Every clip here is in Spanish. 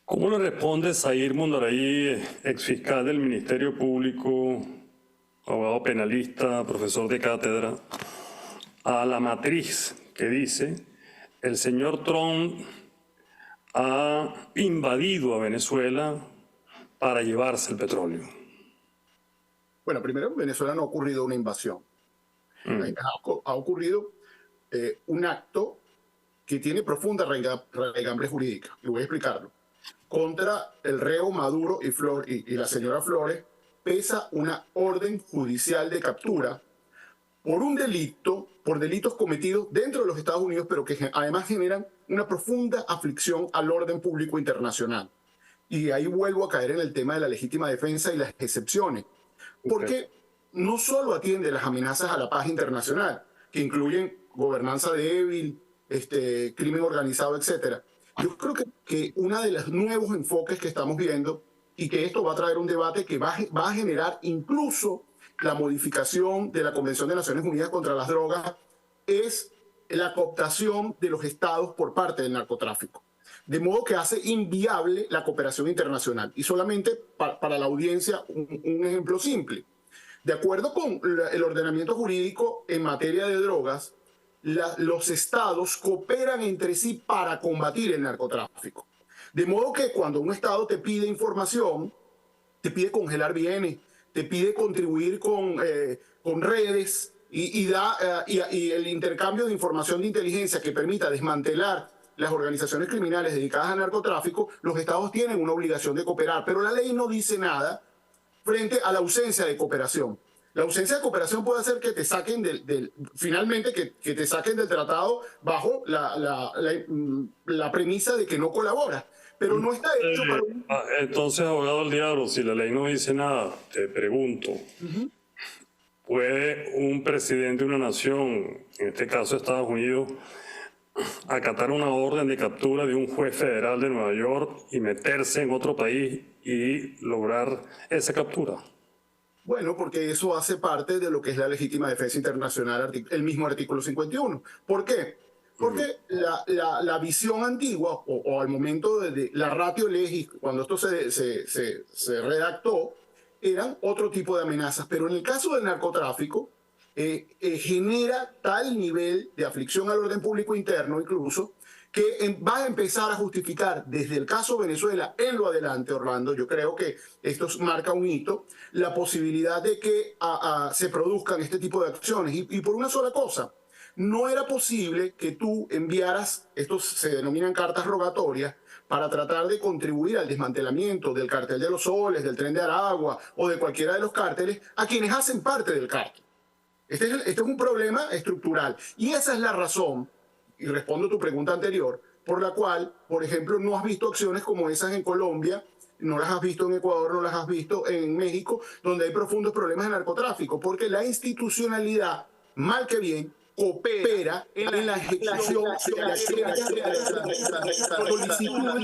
¿Cómo le responde Zair Mundaray, exfiscal del Ministerio Público, abogado penalista, profesor de cátedra, a la matriz que dice el señor Trump ha invadido a Venezuela para llevarse el petróleo? Bueno, primero, en Venezuela no ha ocurrido una invasión. Ha ocurrido un acto que tiene profunda raigambre jurídica. Y voy a explicarlo. Contra el reo Maduro y la señora Flores pesa una orden judicial de captura por delitos cometidos dentro de los Estados Unidos, pero que además generan una profunda aflicción al orden público internacional. Y ahí vuelvo a caer en el tema de la legítima defensa y las excepciones, porque no solo atiende las amenazas a la paz internacional, que incluyen gobernanza débil, crimen organizado, etc. Yo creo que uno de los nuevos enfoques que estamos viendo, y que esto va a traer un debate que va a generar incluso la modificación de la Convención de Naciones Unidas contra las Drogas, es la cooptación de los estados por parte del narcotráfico. De modo que hace inviable la cooperación internacional. Y solamente para la audiencia, un ejemplo simple. De acuerdo con el ordenamiento jurídico en materia de drogas, los estados cooperan entre sí para combatir el narcotráfico. De modo que cuando un estado te pide información, te pide congelar bienes, te pide contribuir con redes y el intercambio de información de inteligencia que permita desmantelar las organizaciones criminales dedicadas al narcotráfico, los estados tienen una obligación de cooperar, pero la ley no dice nada frente a la ausencia de cooperación. La ausencia de cooperación puede hacer que te saquen finalmente que te saquen del tratado bajo la premisa de que no colaboras, pero no está hecho para... Entonces, abogado del diablo, si la ley no dice nada, te pregunto, ¿puede un presidente de una nación, en este caso Estados Unidos, acatar una orden de captura de un juez federal de Nueva York y meterse en otro país y lograr esa captura? Bueno, porque eso hace parte de lo que es la legítima defensa internacional, el mismo artículo 51. ¿Por qué? Porque la visión antigua, o al momento de la ratio legis, cuando esto se redactó, eran otro tipo de amenazas. Pero en el caso del narcotráfico, genera tal nivel de aflicción al orden público interno incluso, que va a empezar a justificar desde el caso Venezuela en lo adelante, Orlando, yo creo que esto marca un hito, la posibilidad de que se produzcan este tipo de acciones. Y por una sola cosa, no era posible que tú enviaras, estos se denominan cartas rogatorias, para tratar de contribuir al desmantelamiento del Cartel de los Soles, del Tren de Aragua o de cualquiera de los cárteles a quienes hacen parte del cártel. Este es un problema estructural. Y esa es la razón, y respondo a tu pregunta anterior, por la cual, por ejemplo, no has visto acciones como esas en Colombia, no las has visto en Ecuador, no las has visto en México, donde hay profundos problemas de narcotráfico, porque la institucionalidad, mal que bien, coopera en la ejecución de la solicitud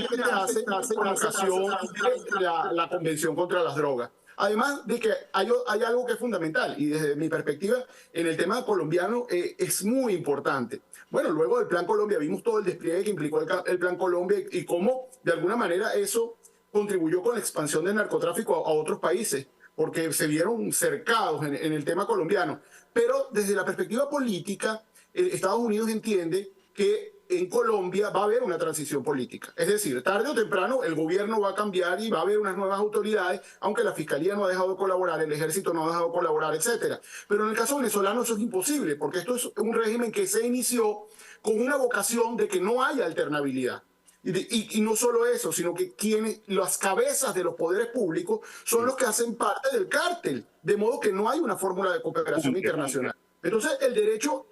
que hace con ocasión de la Convención contra las Drogas. Además de que hay algo que es fundamental, y desde mi perspectiva, en el tema colombiano es muy importante. Bueno, luego del Plan Colombia vimos todo el despliegue que implicó el Plan Colombia y cómo, de alguna manera, eso contribuyó con la expansión del narcotráfico a otros países, porque se vieron cercados en el tema colombiano. Pero desde la perspectiva política, Estados Unidos entiende que en Colombia va a haber una transición política. Es decir, tarde o temprano el gobierno va a cambiar y va a haber unas nuevas autoridades, aunque la fiscalía no ha dejado de colaborar, el ejército no ha dejado de colaborar, etc. Pero en el caso venezolano eso es imposible, porque esto es un régimen que se inició con una vocación de que no haya alternabilidad. Y no solo eso, sino que las cabezas de los poderes públicos son los que hacen parte del cártel, de modo que no hay una fórmula de cooperación internacional. Entonces, el derecho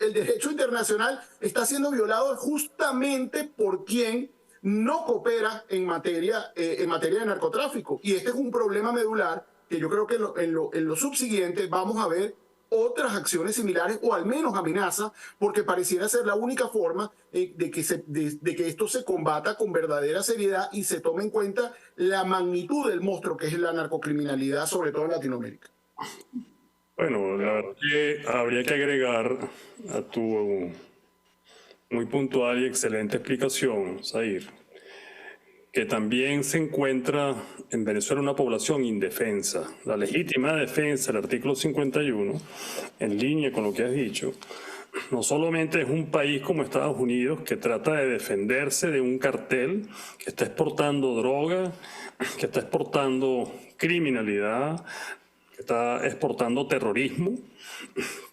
internacional está siendo violado justamente por quien no coopera en materia de narcotráfico. Y este es un problema medular que yo creo que en lo subsiguiente vamos a ver otras acciones similares o al menos amenazas, porque pareciera ser la única forma de que esto se combata con verdadera seriedad y se tome en cuenta la magnitud del monstruo que es la narcocriminalidad, sobre todo en Latinoamérica. Bueno, la verdad que habría que agregar a tu muy puntual y excelente explicación, Zair, que también se encuentra en Venezuela una población indefensa. La legítima defensa, el artículo 51, en línea con lo que has dicho, no solamente es un país como Estados Unidos que trata de defenderse de un cartel que está exportando droga, que está exportando criminalidad, que está exportando terrorismo,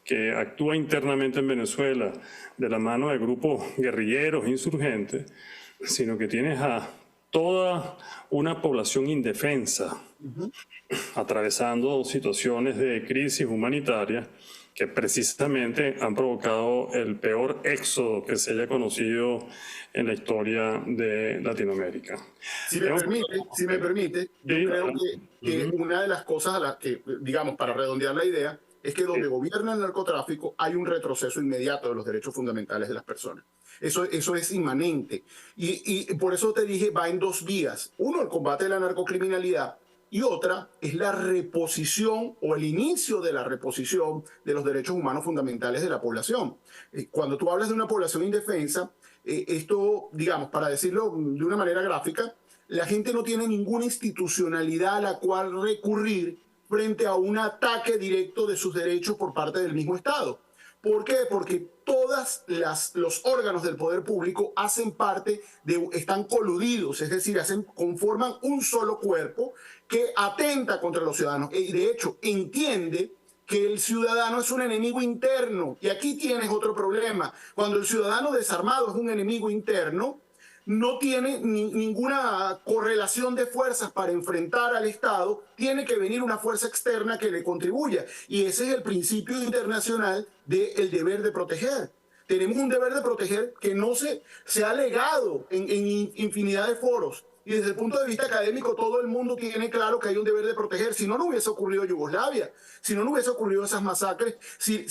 que actúa internamente en Venezuela de la mano de grupos guerrilleros, insurgentes, sino que tienes a toda una población indefensa atravesando situaciones de crisis humanitaria que precisamente han provocado el peor éxodo que se haya conocido en la historia de Latinoamérica. Si me permite, yo creo que una de las cosas a las que, digamos, para redondear la idea, es que donde gobierna el narcotráfico hay un retroceso inmediato de los derechos fundamentales de las personas. Eso es inmanente. Y por eso te dije, va en dos vías. Uno, el combate de la narcocriminalidad, y otra es la reposición o el inicio de la reposición de los derechos humanos fundamentales de la población. Cuando tú hablas de una población indefensa, esto, digamos, para decirlo de una manera gráfica, la gente no tiene ninguna institucionalidad a la cual recurrir frente a un ataque directo de sus derechos por parte del mismo Estado. ¿Por qué? Porque todos los órganos del poder público hacen parte están coludidos, es decir, conforman un solo cuerpo que atenta contra los ciudadanos y de hecho entiende que el ciudadano es un enemigo interno. Y aquí tienes otro problema. Cuando el ciudadano desarmado es un enemigo interno, no tiene ninguna correlación de fuerzas para enfrentar al Estado, tiene que venir una fuerza externa que le contribuya. Y ese es el principio internacional del deber de proteger. Tenemos un deber de proteger que no se ha alegado en infinidad de foros. Y desde el punto de vista académico, todo el mundo tiene claro que hay un deber de proteger. Si no, no hubiese ocurrido Yugoslavia, si no, no hubiese ocurrido esas masacres, si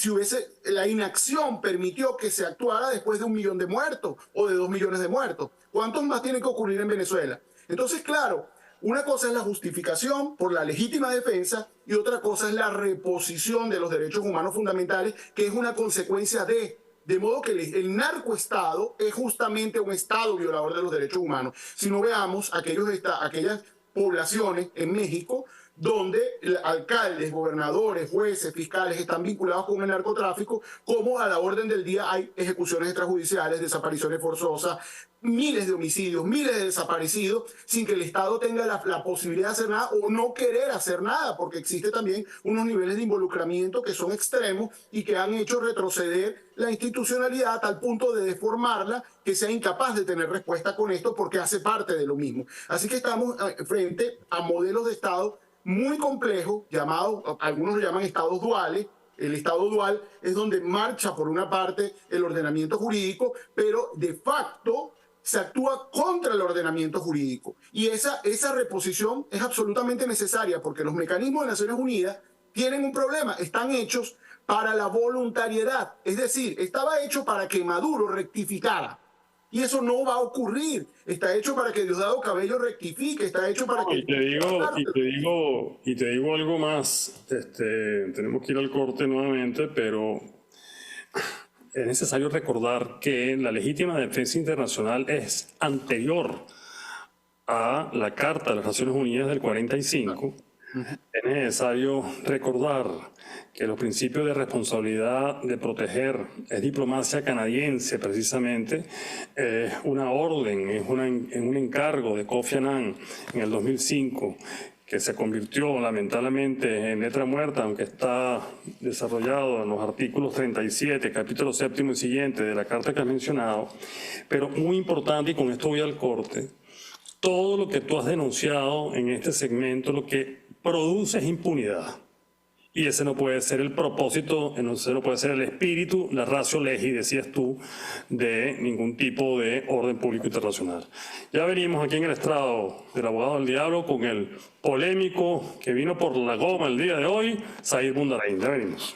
la inacción permitió que se actuara después de 1 millón de muertos o de 2 millones de muertos. ¿Cuántos más tienen que ocurrir en Venezuela? Entonces, claro, una cosa es la justificación por la legítima defensa y otra cosa es la reposición de los derechos humanos fundamentales, que es una consecuencia de modo que el narcoestado es justamente un estado violador de los derechos humanos. Si no veamos aquellas poblaciones en México donde alcaldes, gobernadores, jueces, fiscales están vinculados con el narcotráfico, como a la orden del día hay ejecuciones extrajudiciales, desapariciones forzosas, miles de homicidios, miles de desaparecidos, sin que el Estado tenga la posibilidad de hacer nada o no querer hacer nada, porque existe también unos niveles de involucramiento que son extremos y que han hecho retroceder la institucionalidad a tal punto de deformarla que sea incapaz de tener respuesta con esto porque hace parte de lo mismo. Así que estamos frente a modelos de Estado muy complejos, algunos lo llaman estados duales. El estado dual es donde marcha por una parte el ordenamiento jurídico, pero de facto se actúa contra el ordenamiento jurídico. Y esa reposición es absolutamente necesaria porque los mecanismos de Naciones Unidas tienen un problema, están hechos para la voluntariedad. Es decir, estaba hecho para que Maduro rectificara. Y eso no va a ocurrir. Está hecho para que Diosdado Cabello rectifique, está hecho para que... Y te digo algo más. Tenemos que ir al corte nuevamente, pero es necesario recordar que la legítima defensa internacional es anterior a la Carta de las Naciones Unidas del 45. Es necesario recordar que los principios de responsabilidad de proteger es diplomacia canadiense precisamente, una orden, es un encargo de Kofi Annan en el 2005 que se convirtió lamentablemente en letra muerta, aunque está desarrollado en los artículos 37, capítulo 7 y siguiente de la carta que has mencionado, pero muy importante, y con esto voy al corte, todo lo que tú has denunciado en este segmento, lo que produce es impunidad. Y ese no puede ser el propósito, ese no puede ser el espíritu, la ratio legis, decías tú, de ningún tipo de orden público internacional. Ya venimos aquí en el estrado del abogado del diablo con el polémico que vino por la goma el día de hoy, Zahir Mundarain. Ya venimos.